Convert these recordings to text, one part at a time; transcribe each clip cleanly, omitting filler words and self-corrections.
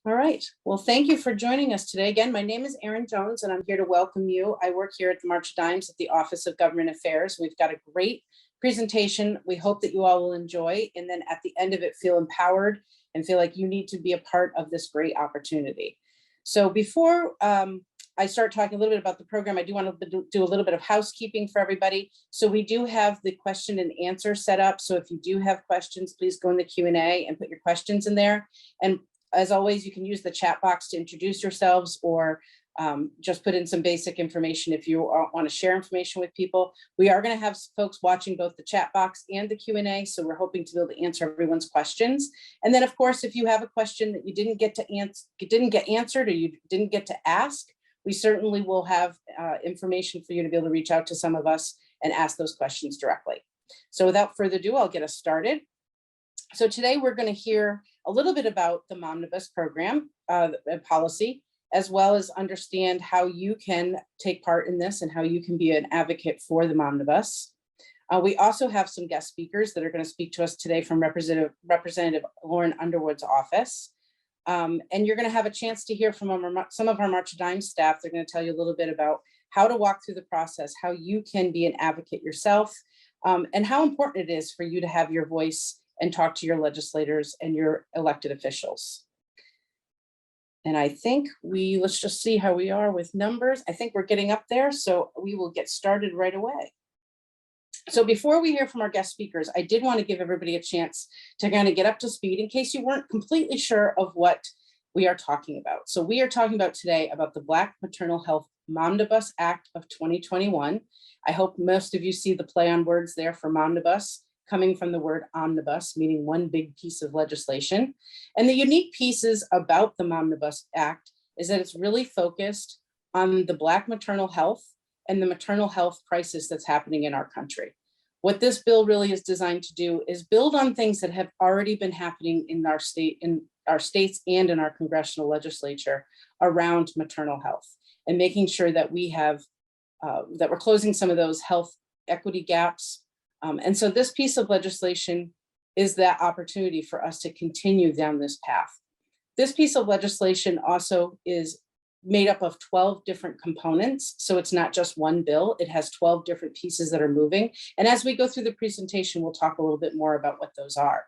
All right. Well, thank you for joining us today. Again, my name is Erin Jones, and I'm here to welcome you. I work here at the March of Dimes at the Office of Government Affairs. We've got a great presentation. We hope that you all will enjoy, and then at the end of it, feel empowered and feel like you need to be a part of this great opportunity. So before I start talking a little bit about the program, I do want to do a little bit of housekeeping for everybody. So we do have the question and answer set up. So if you do have questions, please go in the Q&A and put your questions in there. And as always, you can use the chat box to introduce yourselves, or just put in some basic information if you want to share information with people. We are going to have folks watching both the chat box and the Q&A, so we're hoping to be able to answer everyone's questions. And then, of course, if you have a question that you didn't get answered or you didn't get to ask, we certainly will have information for you to be able to reach out to some of us and ask those questions directly. So without further ado, I'll get us started. So today we're going to hear a little bit about the Momnibus program policy, as well as understand how you can take part in this and how you can be an advocate for the Momnibus. We also have some guest speakers that are going to speak to us today from Representative Lauren Underwood's office. And you're going to have a chance to hear from some of our March of Dimes staff. They're going to tell you a little bit about how to walk through the process, how you can be an advocate yourself, and how important it is for you to have your voice and talk to your legislators and your elected officials. And I think let's just see how we are with numbers. I think we're getting up there, so we will get started right away. So before we hear from our guest speakers, I did want to give everybody a chance to kind of get up to speed in case you weren't completely sure of what we are talking about. So we are talking about today about the Black Maternal Health Momnibus Act of 2021. I hope most of you see the play on words there for Momnibus, coming from the word omnibus, meaning one big piece of legislation. And the unique pieces about the Momnibus Act is that it's really focused on the Black maternal health and the maternal health crisis that's happening in our country. What this bill really is designed to do is build on things that have already been happening in our states and in our congressional legislature around maternal health, and making sure that we have, that we're closing some of those health equity gaps. And so this piece of legislation is that opportunity for us to continue down this path. This piece of legislation also is made up of 12 different components. So it's not just one bill, it has 12 different pieces that are moving. And as we go through the presentation, we'll talk a little bit more about what those are.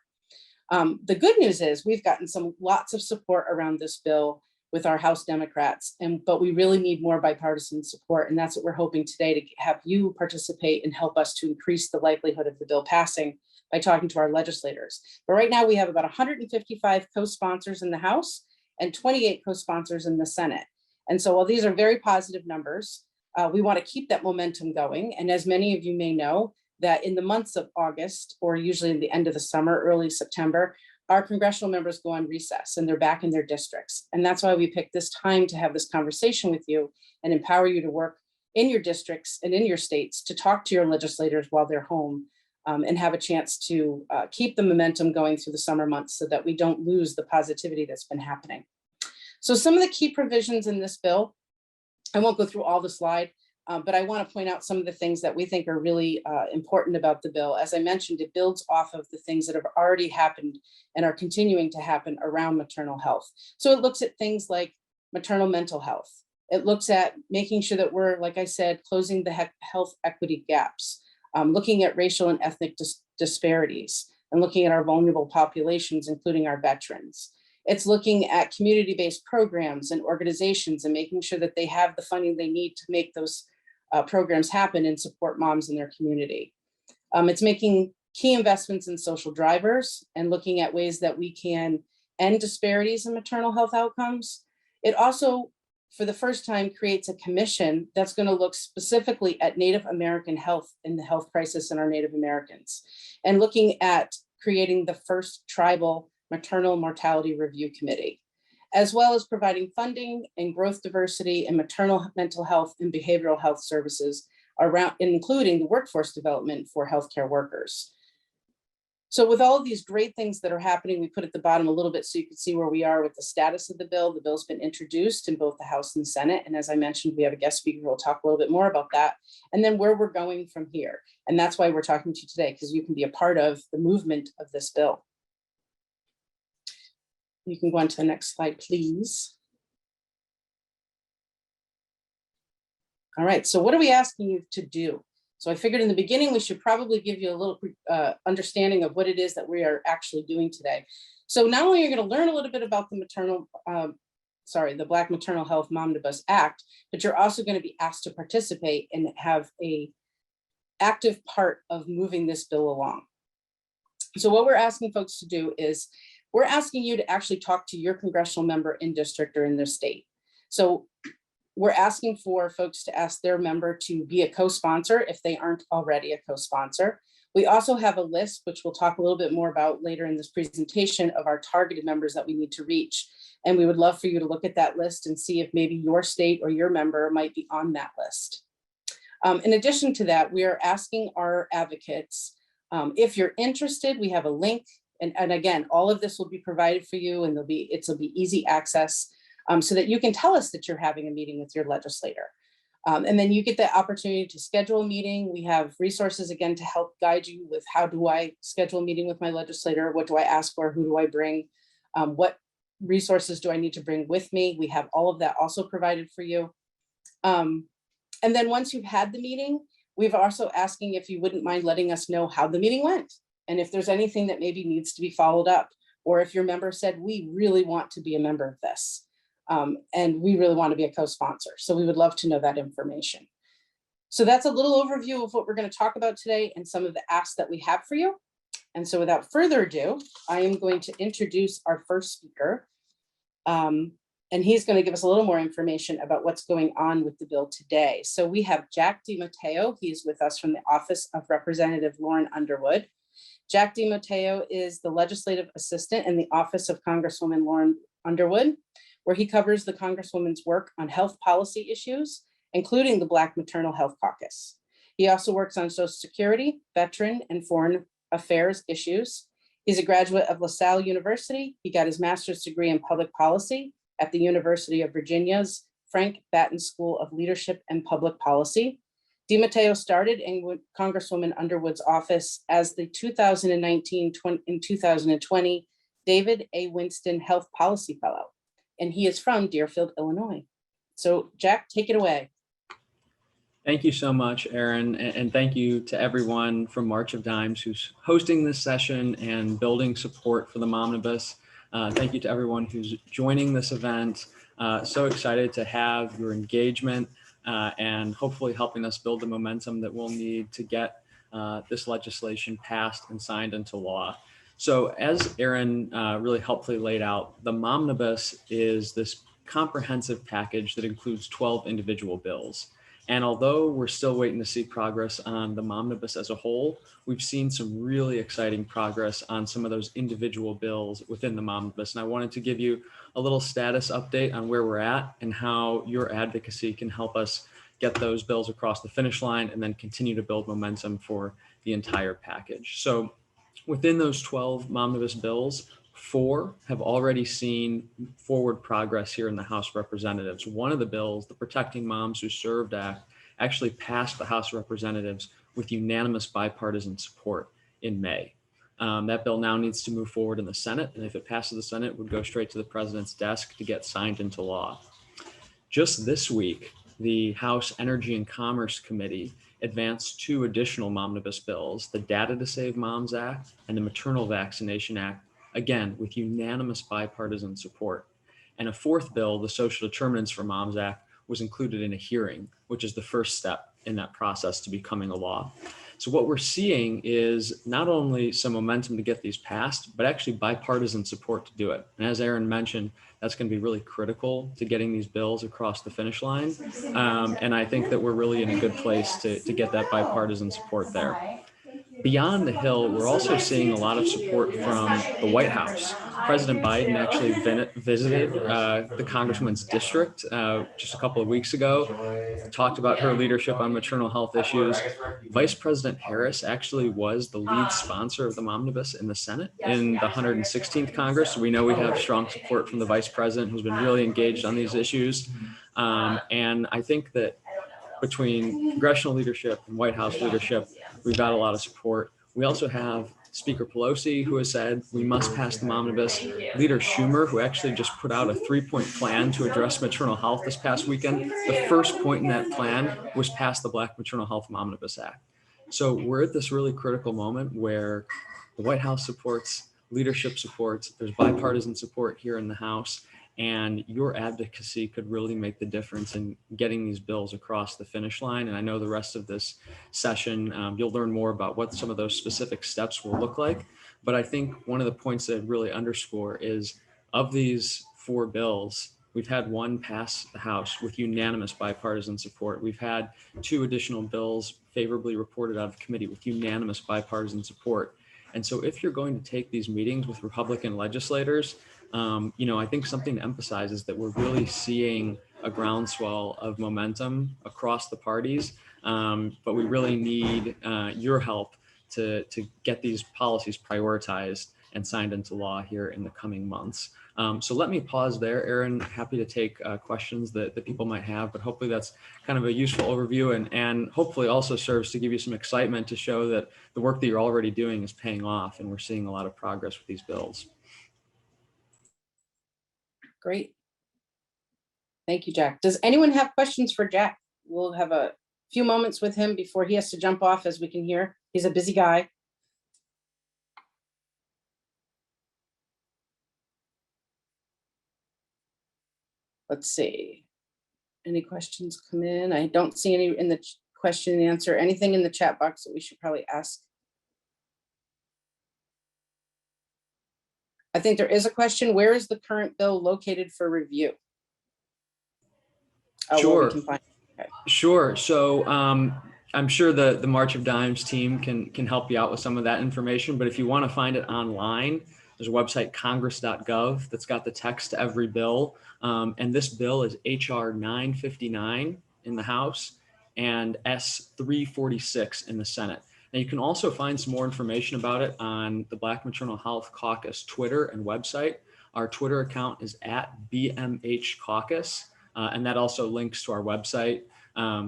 The good news is we've gotten lots of support around this bill with our House Democrats, but we really need more bipartisan support. And that's what we're hoping today, to have you participate and help us to increase the likelihood of the bill passing by talking to our legislators. But right now we have about 155 co-sponsors in the House and 28 co-sponsors in the Senate. And so while these are very positive numbers, we want to keep that momentum going. And as many of you may know, that in the months of August, or usually in the end of the summer, early September, our congressional members go on recess and they're back in their districts. And that's why we picked this time to have this conversation with you and empower you to work in your districts and in your states to talk to your legislators while they're home, and have a chance to keep the momentum going through the summer months so that we don't lose the positivity that's been happening. So some of the key provisions in this bill, I won't go through all the slide, but I want to point out some of the things that we think are really important about the bill. As I mentioned, it builds off of the things that have already happened and are continuing to happen around maternal health. So it looks at things like maternal mental health. It looks at making sure that we're, like I said, closing the health equity gaps, looking at racial and ethnic disparities, and looking at our vulnerable populations, including our veterans. It's looking at community-based programs and organizations and making sure that they have the funding they need to make those programs happen and support moms in their community. It's making key investments in social drivers and looking at ways that we can end disparities in maternal health outcomes. It also, for the first time, creates a commission that's going to look specifically at Native American health and the health crisis in our Native Americans, and looking at creating the first tribal maternal mortality review committee, as well as providing funding and growth diversity and maternal mental health and behavioral health services around, including the workforce development for healthcare workers. So with all of these great things that are happening, we put at the bottom a little bit so you can see where we are with the status of the bill. The bill's been introduced in both the House and the Senate. And as I mentioned, we have a guest speaker who will talk a little bit more about that, and then where we're going from here. And that's why we're talking to you today, because you can be a part of the movement of this bill. You can go on to the next slide, please. All right, so what are we asking you to do? So I figured in the beginning, we should probably give you a little understanding of what it is that we are actually doing today. So not only are you going to learn a little bit about the Black Maternal Health Momnibus Act, but you're also going to be asked to participate and have a active part of moving this bill along. So what we're asking folks to do is we're asking you to actually talk to your congressional member in district or in their state. So we're asking for folks to ask their member to be a co-sponsor if they aren't already a co-sponsor. We also have a list, which we'll talk a little bit more about later in this presentation, of our targeted members that we need to reach. And we would love for you to look at that list and see if maybe your state or your member might be on that list. In addition to that, we are asking our advocates, if you're interested, we have a link. And again, all of this will be provided for you, and it'll be easy access. So that you can tell us that you're having a meeting with your legislator. And then you get the opportunity to schedule a meeting. We have resources, again, to help guide you with how do I schedule a meeting with my legislator? What do I ask for? Who do I bring? What resources do I need to bring with me? We have all of that also provided for you. And then once you've had the meeting, we've also asking if you wouldn't mind letting us know how the meeting went. And if there's anything that maybe needs to be followed up, or if your member said, we really want to be a member of this. And we really want to be a co-sponsor. So we would love to know that information. So that's a little overview of what we're going to talk about today and some of the asks that we have for you. And so without further ado, I am going to introduce our first speaker. And he's going to give us a little more information about what's going on with the bill today. So we have Jack DiMatteo. He's with us from the Office of Representative Lauren Underwood. Jack DiMatteo is the legislative assistant in the Office of Congresswoman Lauren Underwood, where he covers the Congresswoman's work on health policy issues, including the Black Maternal Health Caucus. He also works on Social Security, veteran, and foreign affairs issues. He's a graduate of LaSalle University. He got his master's degree in public policy at the University of Virginia's Frank Batten School of Leadership and Public Policy. DiMatteo started in Congresswoman Underwood's office as the 2019 and 2020 David A. Winston Health Policy Fellow. And he is from Deerfield, Illinois. So Jack, take it away. Thank you so much, Erin, and thank you to everyone from March of Dimes who's hosting this session and building support for the Momnibus. Thank you to everyone who's joining this event. So excited to have your engagement and hopefully helping us build the momentum that we'll need to get this legislation passed and signed into law. So as Erin really helpfully laid out, the Momnibus is this comprehensive package that includes 12 individual bills. And although we're still waiting to see progress on the Momnibus as a whole, we've seen some really exciting progress on some of those individual bills within the Momnibus. And I wanted to give you a little status update on where we're at and how your advocacy can help us get those bills across the finish line and then continue to build momentum for the entire package. So within those 12 Momnibus bills, 4 have already seen forward progress here in the House of Representatives. One of the bills, the Protecting Moms Who Served Act, actually passed the House of Representatives with unanimous bipartisan support in May. That bill now needs to move forward in the Senate, and if it passes the Senate, it would go straight to the president's desk to get signed into law. Just this week, the House Energy and Commerce Committee advanced 2 additional Momnibus bills, the Data to Save Moms Act and the Maternal Vaccination Act, again, with unanimous bipartisan support. And a 4th bill, the Social Determinants for Moms Act, was included in a hearing, which is the first step in that process to becoming a law. So what we're seeing is not only some momentum to get these passed, but actually bipartisan support to do it. And as Erin mentioned, that's going to be really critical to getting these bills across the finish line. And I think that we're really in a good place to get that bipartisan support there. Beyond the Hill, we're also seeing a lot of support from the White House. President Biden actually visited the Congresswoman's district just a couple of weeks ago, talked about her leadership on maternal health issues. Vice President Harris actually was the lead sponsor of the Momnibus in the Senate in the 116th Congress. So we know we have strong support from the Vice President, who's been really engaged on these issues. And I think that between congressional leadership and White House leadership, we've got a lot of support. We also have Speaker Pelosi, who has said we must pass the Momnibus, Leader Schumer, who actually just put out a 3-point plan to address maternal health this past weekend. The first point in that plan was pass the Black Maternal Health Momnibus Act. So we're at this really critical moment where the White House supports, leadership supports, there's bipartisan support here in the House, and your advocacy could really make the difference in getting these bills across the finish line. And I know the rest of this session, you'll learn more about what some of those specific steps will look like. But I think one of the points that I'd really underscore is, of these 4 bills, we've had one pass the House with unanimous bipartisan support. We've had 2 additional bills favorably reported out of committee with unanimous bipartisan support. And so if you're going to take these meetings with Republican legislators, I think something to emphasize is that we're really seeing a groundswell of momentum across the parties, but we really need your help to get these policies prioritized and signed into law here in the coming months. So let me pause there, Aaron. Happy to take questions that people might have, but hopefully that's kind of a useful overview and hopefully also serves to give you some excitement to show that the work that you're already doing is paying off and we're seeing a lot of progress with these bills. Great. Thank you, Jack. Does anyone have questions for Jack? We'll have a few moments with him before he has to jump off, as we can hear. He's a busy guy. Let's see. Any questions come in? I don't see any in the question and answer. Anything in the chat box that we should probably ask? I think there is a question. Where is the current bill located for review? Sure. Okay. Sure. So I'm sure the March of Dimes team can help you out with some of that information, but if you want to find it online, there's a website, congress.gov, that's got the text to every bill. And this bill is HR 959 in the House and S 346 in the Senate. Now you can also find some more information about it on the Black Maternal Health Caucus Twitter and website. Our Twitter account is at BMH Caucus. And that also links to our website,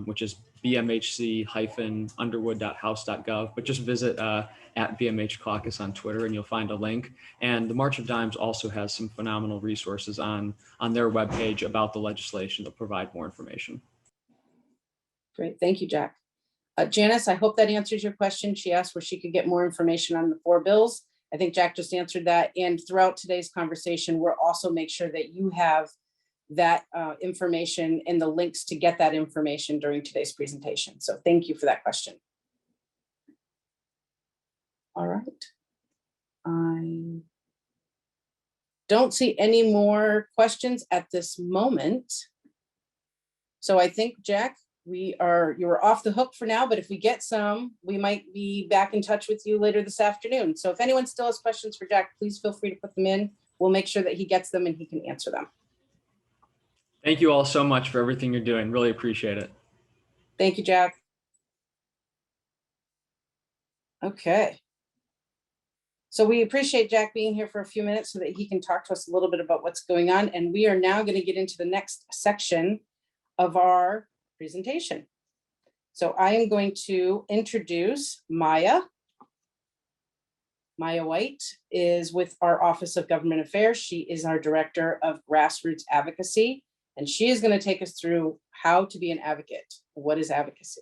which is bmhc-underwood.house.gov. But just visit at BMH Caucus on Twitter and you'll find a link. And the March of Dimes also has some phenomenal resources on their webpage about the legislation that provide more information. Great. Thank you, Jack. Janice, I hope that answers your question. She asked where she could get more information on the 4 bills. I think Jack just answered that. And throughout today's conversation, we'll also make sure that you have that information and the links to get that information during today's presentation. So thank you for that question. All right. I don't see any more questions at this moment. So I think, Jack, you are off the hook for now, but if we get some, we might be back in touch with you later this afternoon. So if anyone still has questions for Jack, please feel free to put them in. We'll make sure that he gets them and he can answer them. Thank you all so much for everything you're doing. Really appreciate it. Thank you, Jack. Okay. So we appreciate Jack being here for a few minutes so that he can talk to us a little bit about what's going on. And we are now going to get into the next section of our presentation. So I am going to introduce Maya. Maya White is with our Office of Government Affairs. She is our Director of Grassroots Advocacy, and she is going to take us through how to be an advocate. What is advocacy?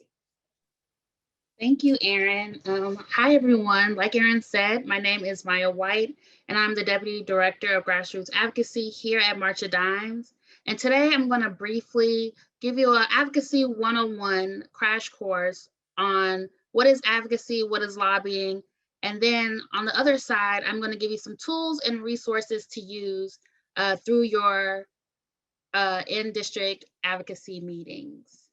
Thank you, Erin. Hi, everyone. Like Erin said, my name is Maya White, and I'm the Deputy Director of Grassroots Advocacy here at March of Dimes. And today I'm going to briefly give you an Advocacy 101 crash course on what is advocacy, what is lobbying, and then on the other side, I'm going to give you some tools and resources to use through your in-district advocacy meetings.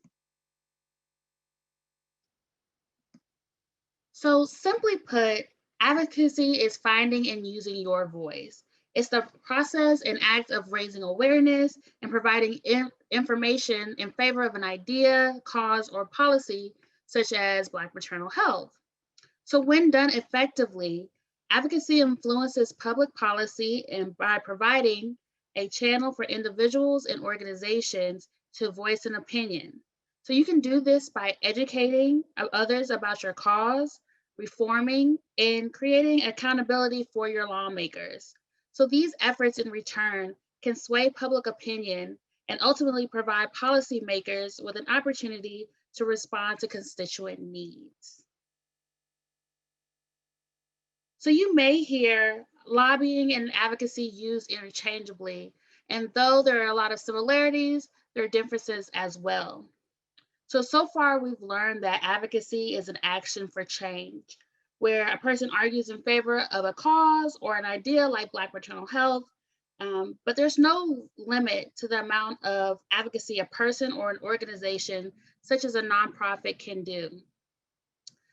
So simply put, advocacy is finding and using your voice. It's the process and act of raising awareness and providing information in favor of an idea, cause, or policy, such as Black maternal health. So when done effectively, advocacy influences public policy and by providing a channel for individuals and organizations to voice an opinion. So you can do this by educating others about your cause, reforming, and creating accountability for your lawmakers. So these efforts in return can sway public opinion and ultimately provide policymakers with an opportunity to respond to constituent needs. So you may hear lobbying and advocacy used interchangeably, and though there are a lot of similarities, there are differences as well. So far we've learned that advocacy is an action for change, where a person argues in favor of a cause or an idea like Black maternal health, but there's no limit to the amount of advocacy a person or an organization, such as a nonprofit, can do.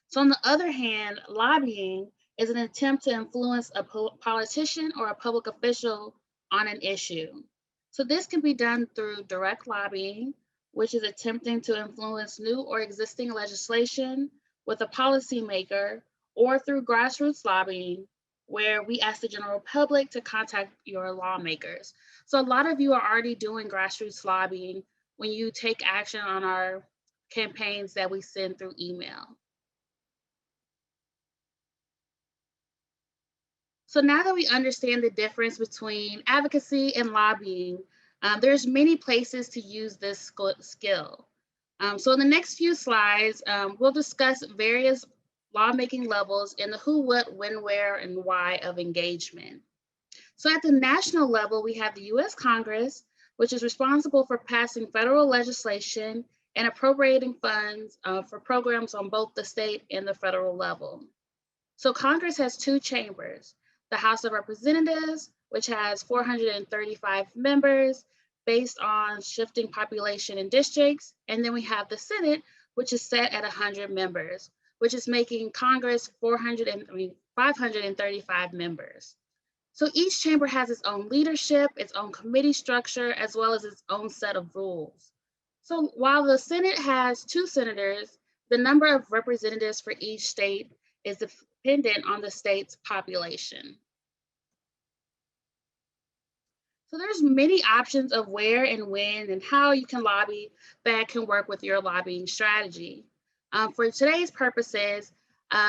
So on the other hand, lobbying is an attempt to influence a politician or a public official on an issue. So this can be done through direct lobbying, which is attempting to influence new or existing legislation with a policymaker, or through grassroots lobbying, where we ask the general public to contact your lawmakers. So a lot of you are already doing grassroots lobbying when you take action on our campaigns that we send through email. So now that we understand the difference between advocacy and lobbying, there's many places to use this skill. So in the next few slides, we'll discuss various lawmaking levels and the who, what, when, where, and why of engagement. So at the national level, we have the US Congress, which is responsible for passing federal legislation and appropriating funds for programs on both the state and the federal level. So Congress has two chambers: the House of Representatives, which has 435 members based on shifting population and districts. And then we have the Senate, which is set at 100 members, which is making Congress 535 members. So each chamber has its own leadership, its own committee structure, as well as its own set of rules. So while the Senate has 2 senators, the number of representatives for each state is dependent on the state's population. So there's many options of where and when and how you can lobby that can work with your lobbying strategy. For today's purposes,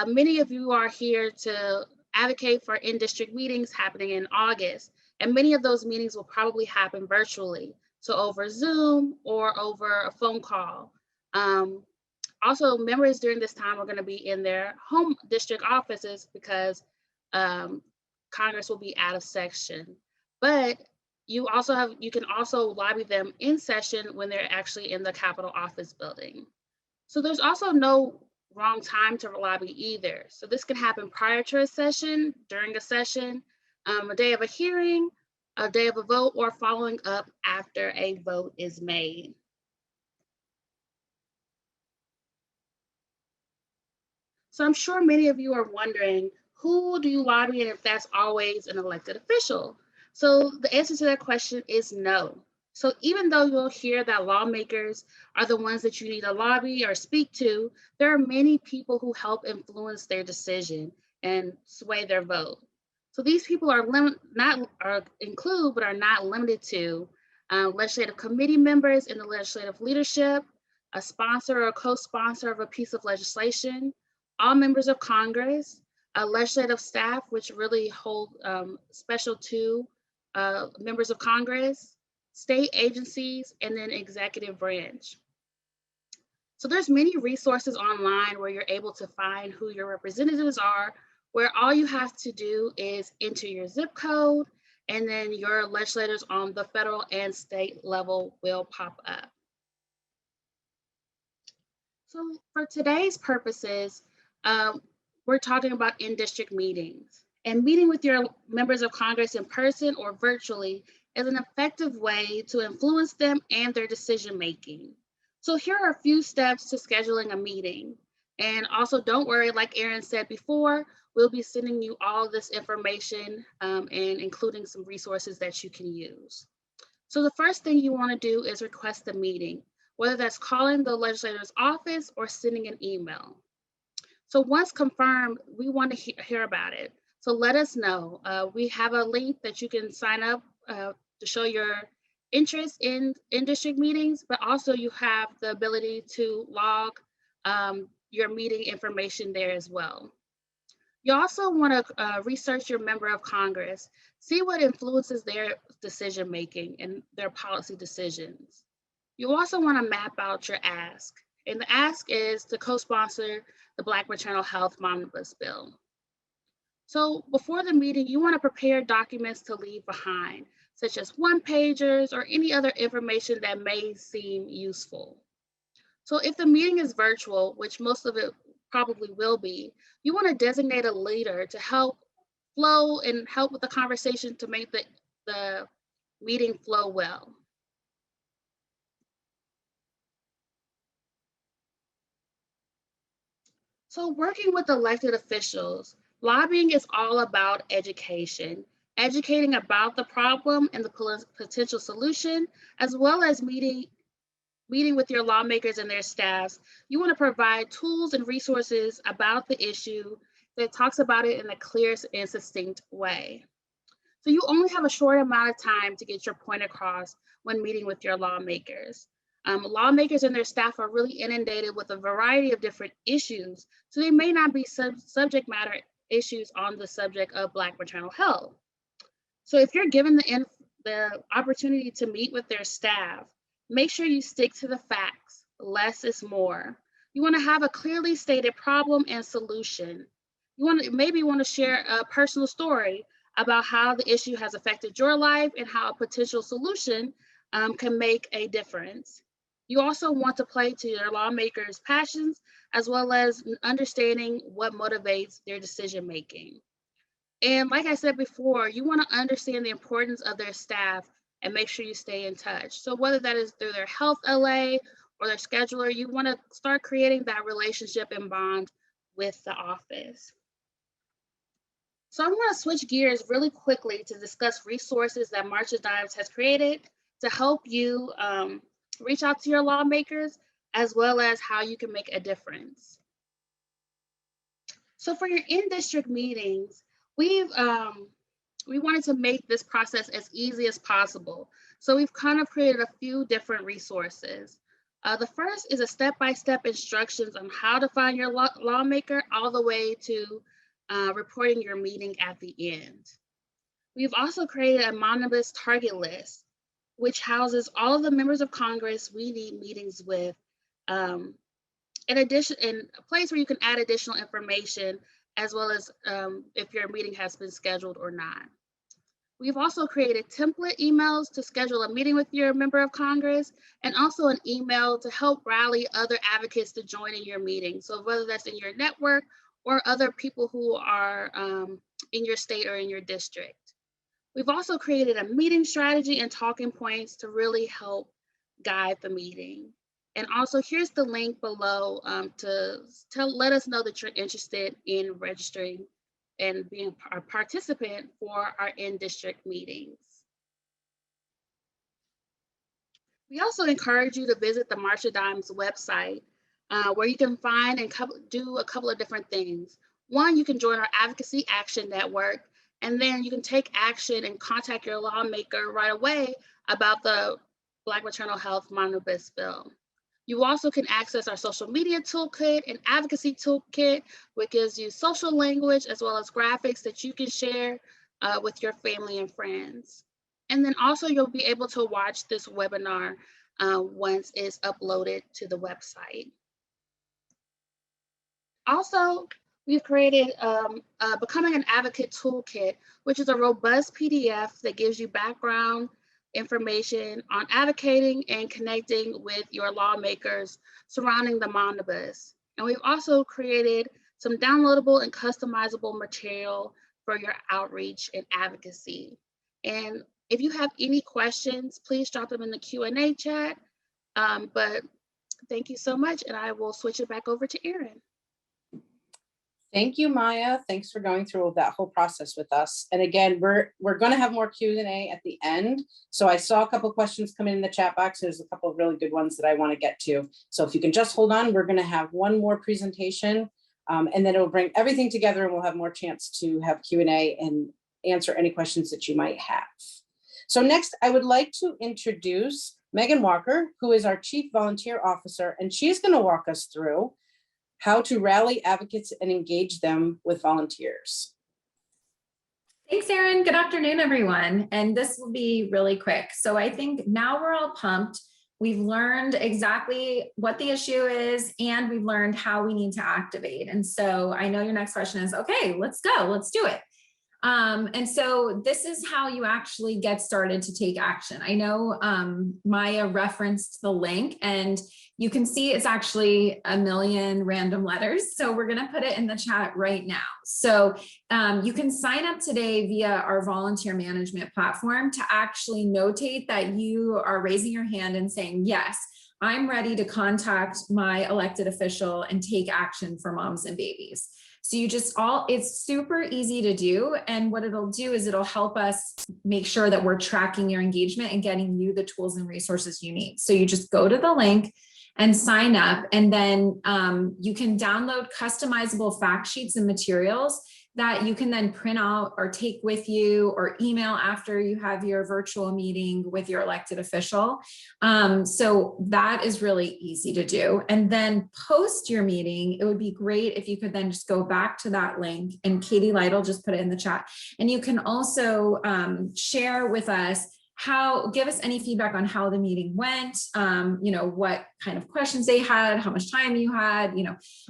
many of you are here to advocate for in-district meetings happening in August, and many of those meetings will probably happen virtually, so over Zoom or over a phone call. Also, members during this time are going to be in their home district offices because Congress will be out of session. But you can also lobby them in session when they're actually in the Capitol office building. So there's also no wrong time to lobby either. So this can happen prior to a session, during a session, a day of a hearing, a day of a vote, or following up after a vote is made. So I'm sure many of you are wondering, who do you lobby and if that's always an elected official? So the answer to that question is no. So even though you'll hear that lawmakers are the ones that you need to lobby or speak to, there are many people who help influence their decision and sway their vote. So these people include, but are not limited to legislative committee members in the legislative leadership, a sponsor or co-sponsor of a piece of legislation, all members of Congress, legislative staff, which really hold special to members of Congress, state agencies, and then executive branch. So there's many resources online where you're able to find who your representatives are, where all you have to do is enter your zip code, and then your legislators on the federal and state level will pop up. So for today's purposes, we're talking about in-district meetings. And meeting with your members of Congress in person or virtually is an effective way to influence them and their decision-making. So here are a few steps to scheduling a meeting. And also don't worry, like Erin said before, we'll be sending you all this information and including some resources that you can use. So the first thing you want to do is request a meeting, whether that's calling the legislator's office or sending an email. So once confirmed, we want to hear about it. So let us know. We have a link that you can sign up to show your interest in district meetings, but also you have the ability to log your meeting information there as well. You also want to research your member of Congress, see what influences their decision making and their policy decisions. You also want to map out your ask, and the ask is to co-sponsor the Black Maternal Health Momnibus bill. So before the meeting, you want to prepare documents to leave behind, such as one-pagers or any other information that may seem useful. So if the meeting is virtual, which most of it probably will be, you want to designate a leader to help flow and help with the conversation to make the meeting flow well. So working with elected officials, lobbying is all about education, educating about the problem and the potential solution, as well as meeting with your lawmakers and their staffs. You want to provide tools and resources about the issue that talks about it in a clear and succinct way. So you only have a short amount of time to get your point across when meeting with your lawmakers. Lawmakers and their staff are really inundated with a variety of different issues, so they may not be subject matter issues on the subject of Black maternal health. So if you're given the opportunity to meet with their staff, make sure you stick to the facts. Less is more. You want to have a clearly stated problem and solution. You maybe want to share a personal story about how the issue has affected your life and how a potential solution can make a difference. You also want to play to your lawmakers' passions, as well as understanding what motivates their decision making. And like I said before, you want to understand the importance of their staff and make sure you stay in touch. So whether that is through their health LA or their scheduler, you want to start creating that relationship and bond with the office. So I'm going to switch gears really quickly to discuss resources that March of Dimes has created to help you reach out to your lawmakers, as well as how you can make a difference. So for your in-district meetings, we wanted to make this process as easy as possible. So we've kind of created a few different resources. The first is a step-by-step instructions on how to find your lawmaker all the way to reporting your meeting at the end. We've also created a Momnibus target list, which houses all of the members of Congress we need meetings with. In addition, in a place where you can add additional information, as well as if your meeting has been scheduled or not. We've also created template emails to schedule a meeting with your member of Congress, and also an email to help rally other advocates to join in your meeting. So whether that's in your network or other people who are in your state or in your district. We've also created a meeting strategy and talking points to really help guide the meeting. And also here's the link below to let us know that you're interested in registering and being a participant for our in-district meetings. We also encourage you to visit the March of Dimes website, where you can find and do a couple of different things. One, you can join our Advocacy Action Network, and then you can take action and contact your lawmaker right away about the Black Maternal Health Momnibus bill. You also can access our social media toolkit and advocacy toolkit, which gives you social language as well as graphics that you can share with your family and friends. And then also you'll be able to watch this webinar once it's uploaded to the website. Also, we've created Becoming an Advocate Toolkit, which is a robust PDF that gives you background information on advocating and connecting with your lawmakers surrounding the Momnibus. And we've also created some downloadable and customizable material for your outreach and advocacy. And if you have any questions, please drop them in the Q&A chat. But thank you so much, and I will switch it back over to Erin. Thank you, Maya. Thanks for going through that whole process with us. And again, we're going to have more Q&A at the end. So I saw a couple of questions come in the chat box. There's a couple of really good ones that I want to get to. So if you can just hold on, we're going to have one more presentation, and then it'll bring everything together, and we'll have more chance to have Q&A and answer any questions that you might have. So next, I would like to introduce Megan Walker, who is our Chief Volunteer Officer, and she's going to walk us through how to rally advocates and engage them with volunteers. Thanks, Erin. Good afternoon, everyone. And this will be really quick. So I think now we're all pumped. We've learned exactly what the issue is, and we've learned how we need to activate. And so I know your next question is, okay, let's go, let's do it. And so this is how you actually get started to take action. I know Maya referenced the link, and you can see it's actually 1 million random letters. So we're gonna put it in the chat right now. So you can sign up today via our volunteer management platform to actually notate that you are raising your hand and saying, yes, I'm ready to contact my elected official and take action for moms and babies. So you just it's super easy to do. And what it'll do is it'll help us make sure that we're tracking your engagement and getting you the tools and resources you need. So you just go to the link and sign up, and then you can download customizable fact sheets and materials that you can then print out or take with you or email after you have your virtual meeting with your elected official. So that is really easy to do. And then post your meeting, it would be great if you could then just go back to that link, and Katie Lytle just put it in the chat. And you can also share with us give us any feedback on how the meeting went, what kind of questions they had, how much time you had,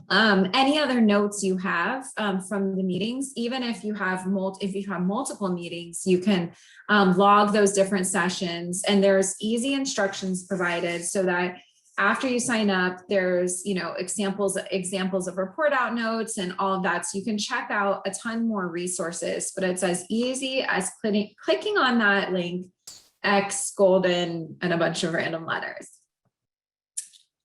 any other notes you have from the meetings. Even if you have multiple meetings, you can log those different sessions, and there's easy instructions provided so that after you sign up, there's examples of report out notes and all of that. So you can check out a ton more resources, but it's as easy as clicking on that link, X, golden, and a bunch of random letters.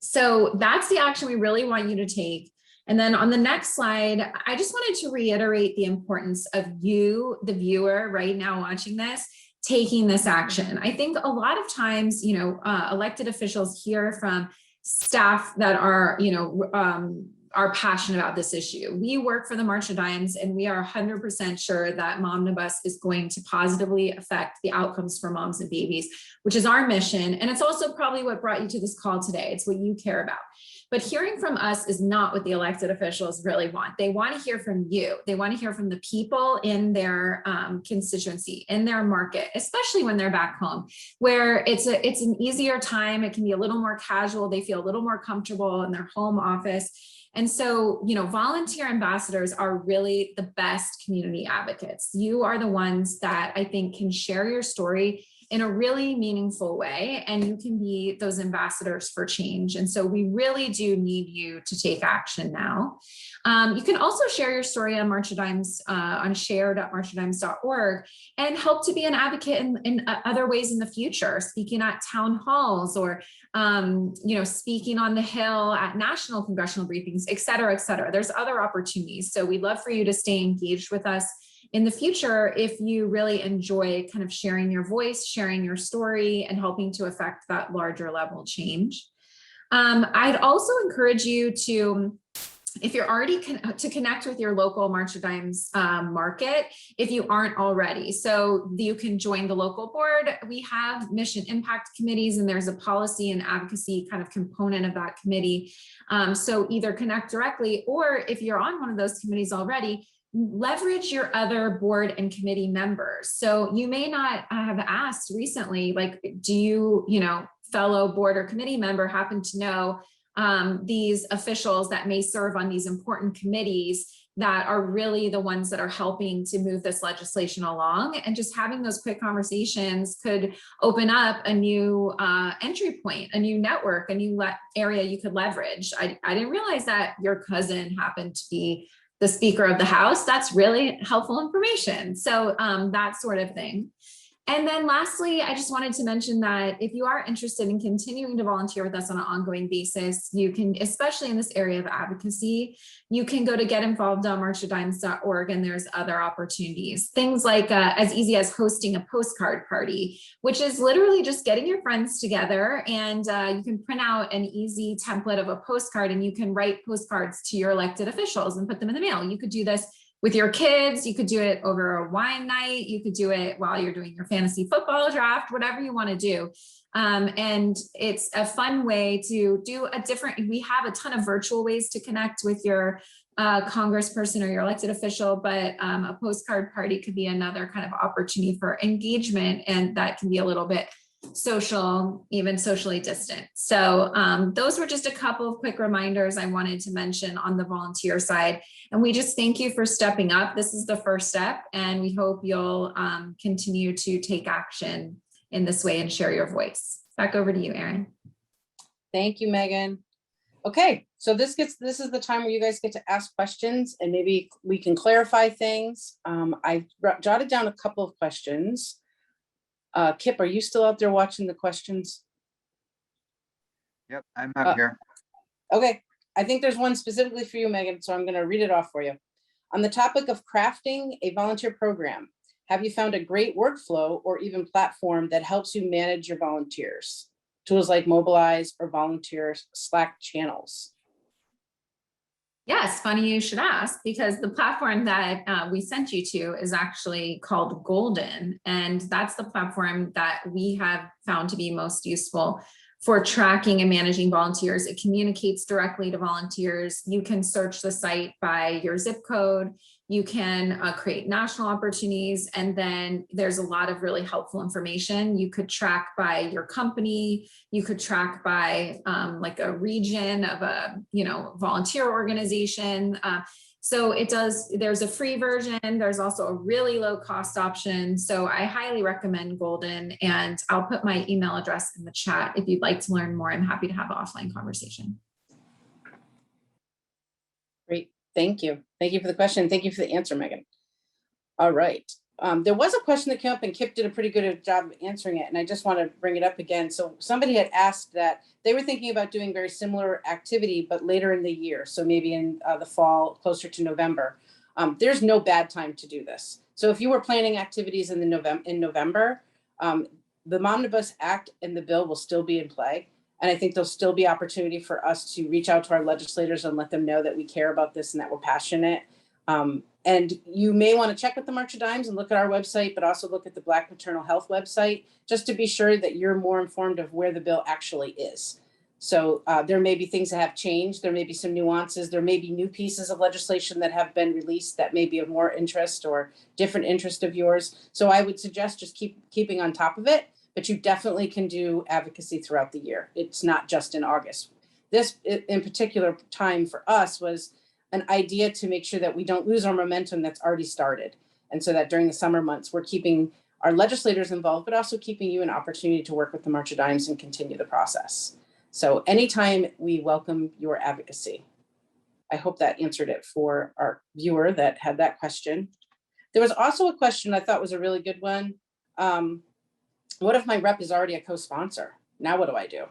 So that's the action we really want you to take. And then on the next slide, I just wanted to reiterate the importance of you, the viewer right now watching this, taking this action. I think a lot of times, elected officials hear from staff that are passionate about this issue. We work for the March of Dimes, and we are 100% sure that Momnibus is going to positively affect the outcomes for moms and babies, which is our mission. And it's also probably what brought you to this call today. It's what you care about. But hearing from us is not what the elected officials really want. They want to hear from you. They want to hear from the people in their constituency, in their market, especially when they're back home, where it's an easier time. It can be a little more casual. They feel a little more comfortable in their home office. And so, volunteer ambassadors are really the best community advocates. You are the ones that I think can share your story in a really meaningful way, and you can be those ambassadors for change. And so we really do need you to take action now. You can also share your story on March of Dimes, on share.marchofdimes.org, and help to be an advocate in other ways in the future, speaking at town halls, or speaking on the Hill at national congressional briefings, et cetera, et cetera. There's other opportunities. So we'd love for you to stay engaged with us in the future if you really enjoy kind of sharing your voice, sharing your story, and helping to affect that larger level change. I'd also encourage you to, if you're already to connect with your local March of Dimes market, if you aren't already. So you can join the local board. We have mission impact committees, and there's a policy and advocacy kind of component of that committee. So either connect directly, or if you're on one of those committees already, leverage your other board and committee members. So you may not have asked recently, like, do you, fellow board or committee member happen to know these officials that may serve on these important committees that are really the ones that are helping to move this legislation along? And just having those quick conversations could open up a new entry point, a new network, a new area you could leverage. I didn't realize that your cousin happened to be the Speaker of the House. That's really helpful information. So that sort of thing. And then lastly, I just wanted to mention that if you are interested in continuing to volunteer with us on an ongoing basis, you can, especially in this area of advocacy, you can go to getinvolved.marchofdimes.org, and there's other opportunities. Things like as easy as hosting a postcard party, which is literally just getting your friends together, and you can print out an easy template of a postcard, and you can write postcards to your elected officials and put them in the mail. You could do this with your kids. You could do it over a wine night. You could do it while you're doing your fantasy football draft, whatever you want to do. And it's a fun way to do we have a ton of virtual ways to connect with your congressperson or your elected official, but a postcard party could be another kind of opportunity for engagement, and that can be a little bit social, even socially distant. So those were just a couple of quick reminders I wanted to mention on the volunteer side. And we just thank you for stepping up. This is the first step, and we hope you'll continue to take action in this way and share your voice. Back over to you, Erin. Thank you, Megan. Okay, so this is the time where you guys get to ask questions, and maybe we can clarify things. I jotted down a couple of questions. Kip, are you still out there watching the questions? Yep, I'm out here. Okay, I think there's one specifically for you, Megan, so I'm going to read it off for you. On the topic of crafting a volunteer program, have you found a great workflow or even platform that helps you manage your volunteers? Tools like Mobilize or volunteer Slack channels? Yes, funny you should ask, because the platform that we sent you to is actually called Golden. And that's the platform that we have found to be most useful for tracking and managing volunteers. It communicates directly to volunteers. You can search the site by your zip code. You can create national opportunities, and then there's a lot of really helpful information. You could track by your company. You could track by like a region of a volunteer organization. So there's a free version. There's also a really low cost option. So I highly recommend Golden, and I'll put my email address in the chat. If you'd like to learn more, I'm happy to have an offline conversation. Great, thank you. Thank you for the question. Thank you for the answer, Megan. All right. There was a question that came up, and Kip did a pretty good job of answering it, and I just want to bring it up again. So somebody had asked that they were thinking about doing very similar activity, but later in the year. So maybe in the fall, closer to November. There's no bad time to do this. So if you were planning activities in November, the Momnibus Act and the bill will still be in play. And I think there'll still be opportunity for us to reach out to our legislators and let them know that we care about this and that we're passionate. And you may want to check with the March of Dimes and look at our website, but also look at the Black Maternal Health website, just to be sure that you're more informed of where the bill actually is. So there may be things that have changed. There may be some nuances. There may be new pieces of legislation that have been released that may be of more interest or different interest of yours. So I would suggest just keeping on top of it, but you definitely can do advocacy throughout the year. It's not just in August. This in particular time for us was an idea to make sure that we don't lose our momentum that's already started. And so that during the summer months, we're keeping our legislators involved, but also keeping you an opportunity to work with the March of Dimes and continue the process. So anytime, we welcome your advocacy. I hope that answered it for our viewer that had that question. There was also a question I thought was a really good one. What if my rep is already a co-sponsor? Now what do I do?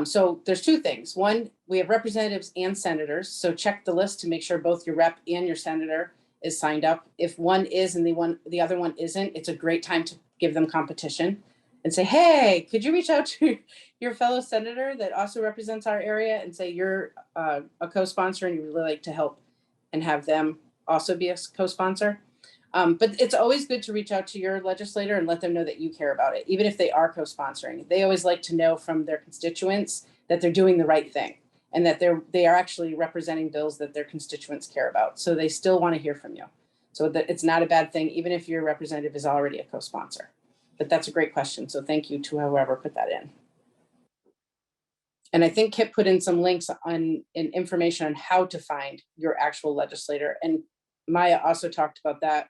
So there's two things. One, we have representatives and senators. So check the list to make sure both your rep and your senator is signed up. If one is and the other one isn't, it's a great time to give them competition and say, hey, could you reach out to your fellow senator that also represents our area and say you're a co-sponsor and you really like to help and have them also be a co-sponsor. But it's always good to reach out to your legislator and let them know that you care about it, even if they are co-sponsoring. They always like to know from their constituents that they're doing the right thing and that they are actually representing bills that their constituents care about. So they still want to hear from you. So that it's not a bad thing, even if your representative is already a co-sponsor. But that's a great question. So thank you to whoever put that in. And I think Kip put in some links on information on how to find your actual legislator. And Maya also talked about that.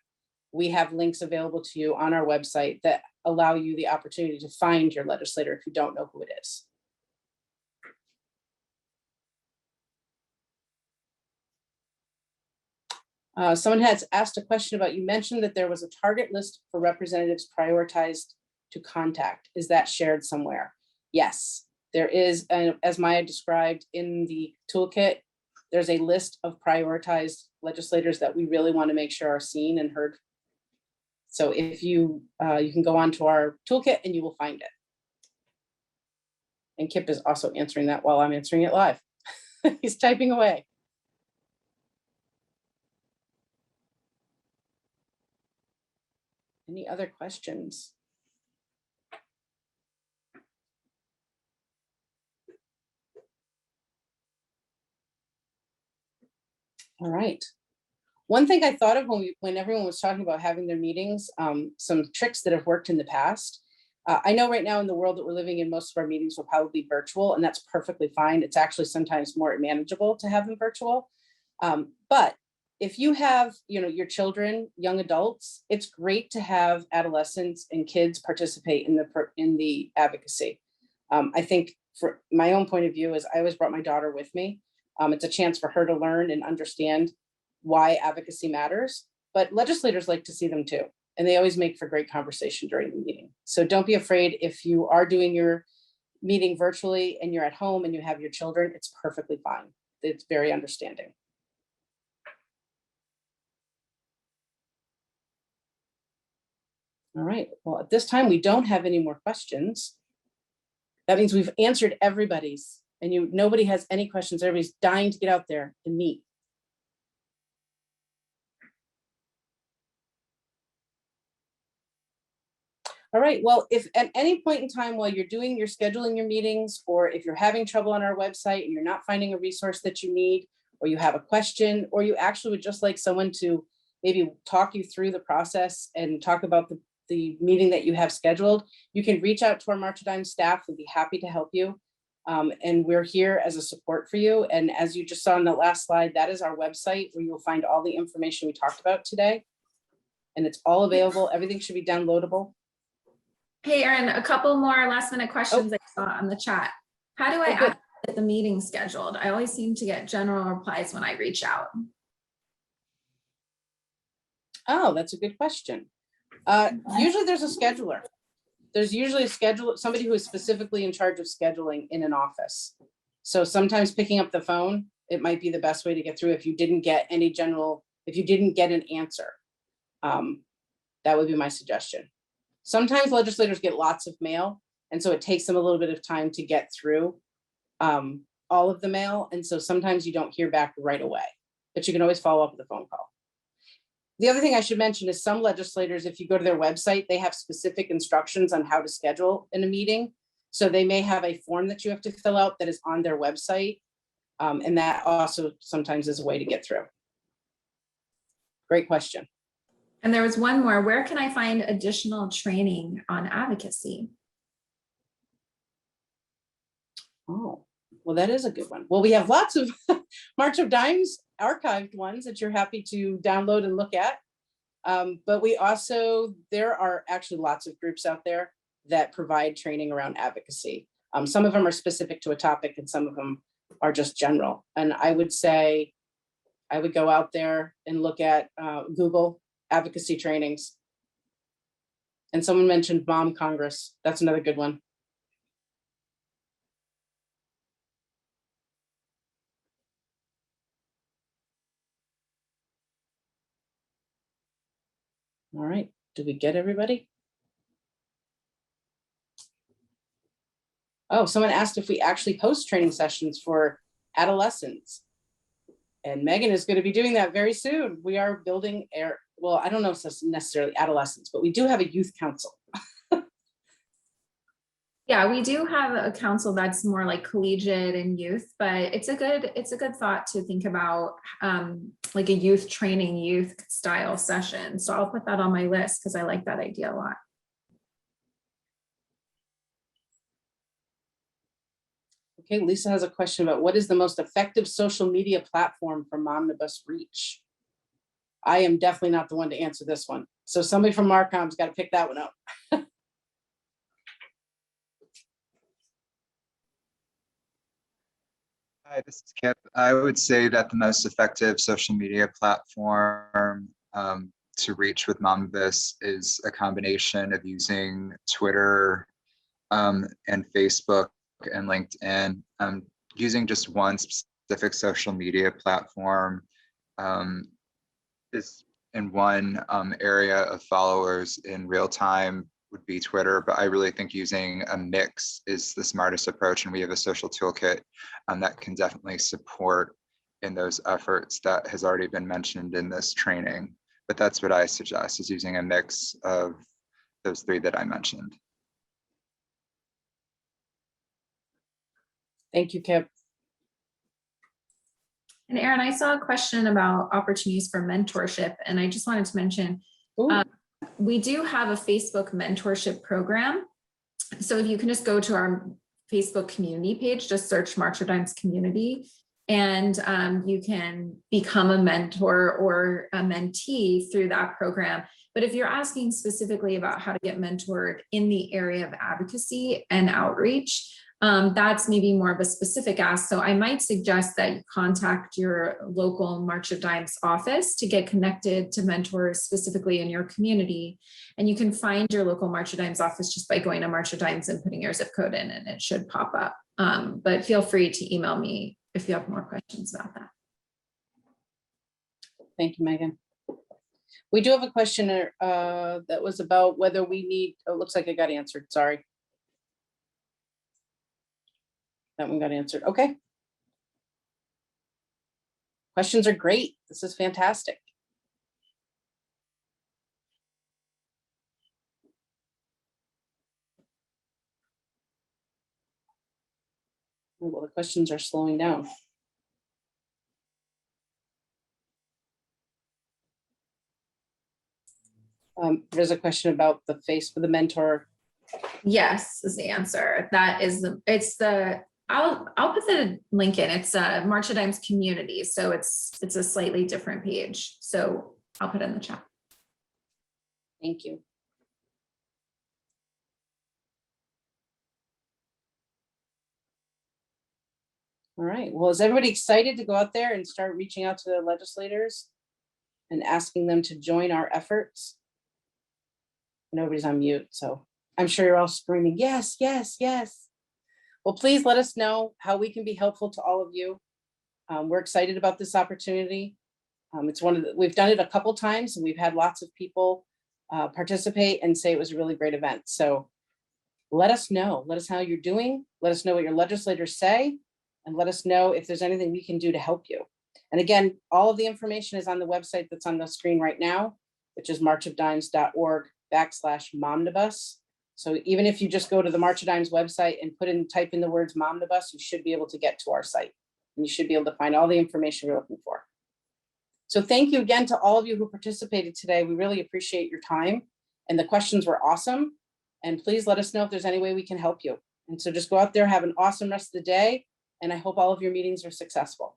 We have links available to you on our website that allow you the opportunity to find your legislator if you don't know who it is. Someone has asked a question about, you mentioned that there was a target list for representatives prioritized to contact. Is that shared somewhere? Yes, there is. As Maya described in the toolkit, there's a list of prioritized legislators that we really want to make sure are seen and heard. So if you can go on to our toolkit and you will find it. And Kip is also answering that while I'm answering it live. He's typing away. Any other questions? All right. One thing I thought of when everyone was talking about having their meetings, some tricks that have worked in the past. I know right now in the world that we're living in, most of our meetings will probably be virtual, and that's perfectly fine. It's actually sometimes more manageable to have them virtual. But if you have, your children, young adults, it's great to have adolescents and kids participate in the advocacy. I think for my own point of view is I always brought my daughter with me. It's a chance for her to learn and understand why advocacy matters, but legislators like to see them too. And they always make for great conversation during the meeting. So don't be afraid if you are doing your meeting virtually and you're at home and you have your children, it's perfectly fine. It's very understanding. All right, well, at this time, we don't have any more questions. That means we've answered everybody's, and nobody has any questions. Everybody's dying to get out there and meet. All right, well, if at any point in time while you're scheduling your meetings, or if you're having trouble on our website and you're not finding a resource that you need, or you have a question, or you actually would just like someone to maybe talk you through the process and talk about the meeting that you have scheduled, you can reach out to our March of Dimes staff. We'd be happy to help you. And we're here as a support for you. And as you just saw on the last slide, that is our website where you'll find all the information we talked about today. And it's all available. Everything should be downloadable. Hey, Erin, a couple more last minute questions I saw on the chat. How do I get the meeting scheduled? I always seem to get general replies when I reach out. Oh, that's a good question. Usually there's a scheduler. There's usually somebody who is specifically in charge of scheduling in an office. So sometimes picking up the phone, it might be the best way to get through if you didn't get an answer. That would be my suggestion. Sometimes legislators get lots of mail, and so it takes them a little bit of time to get through all of the mail. And so sometimes you don't hear back right away, but you can always follow up with a phone call. The other thing I should mention is some legislators, if you go to their website, they have specific instructions on how to schedule in a meeting. So they may have a form that you have to fill out that is on their website. And that also sometimes is a way to get through. Great question. And there was one more. Where can I find additional training on advocacy? Oh, well, that is a good one. Well, we have lots of March of Dimes archived ones that you're happy to download and look at. But there are actually lots of groups out there that provide training around advocacy. Some of them are specific to a topic and some of them are just general. And I would say, I would go out there and look at Google advocacy trainings. And someone mentioned Mom Congress. That's another good one. All right, did we get everybody? Oh, someone asked if we actually host training sessions for adolescents. And Megan is going to be doing that very soon. We are building well, I don't know if it's necessarily adolescents, but we do have a youth council. Yeah, we do have a council that's more like collegiate and youth, but it's a good thought to think about like a youth training, youth style session. So I'll put that on my list because I like that idea a lot. Okay, Lisa has a question about what is the most effective social media platform for Momnibus reach? I am definitely not the one to answer this one. So somebody from Marcom's got to pick that one up. Hi, this is Kip. I would say that the most effective social media platform to reach with Momnibus is a combination of using Twitter and Facebook and LinkedIn. Using just one specific social media platform is in one area of followers in real time would be Twitter, but I really think using a mix is the smartest approach, and we have a social toolkit that can definitely support in those efforts that has already been mentioned in this training. but that's what I suggest, is using a mix of those three that I mentioned. Thank you, Kip. And Erin, I saw a question about opportunities for mentorship, and I just wanted to mention, we do have a Facebook mentorship program. So if you can just go to our Facebook community page, just search March of Dimes community, and you can become a mentor or a mentee through that program. But if you're asking specifically about how to get mentored in the area of advocacy and outreach, that's maybe more of a specific ask. So I might suggest that you contact your local March of Dimes office to get connected to mentors specifically in your community. And you can find your local March of Dimes office just by going to March of Dimes and putting your zip code in, and it should pop up. But feel free to email me if you have more questions about that. Thank you, Megan. We do have a question that was about whether we need, oh, it looks like it got answered, sorry. That one got answered, okay. Questions are great, this is fantastic. Well, the questions are slowing down. There's a question about the face for the mentor. Yes, is the answer. That is I'll put the link in. It's a March of Dimes community, so it's a slightly different page. So I'll put it in the chat. Thank you. All right, well, is everybody excited to go out there and start reaching out to the legislators and asking them to join our efforts? Nobody's on mute, so I'm sure you're all screaming, yes, yes, yes. Well, please let us know how we can be helpful to all of you. We're excited about this opportunity. It's we've done it a couple times, and we've had lots of people participate and say it was a really great event. So let us know. Let us know how you're doing. Let us know what your legislators say, and let us know if there's anything we can do to help you. And again, all of the information is on the website that's on the screen right now, which is marchofdimes.org/Momnibus. So even if you just go to the March of Dimes website and type in the words Momnibus, you should be able to get to our site, and you should be able to find all the information you're looking for. So thank you again to all of you who participated today. We really appreciate your time, and the questions were awesome. And please let us know if there's any way we can help you. And so just go out there, have an awesome rest of the day, and I hope all of your meetings are successful.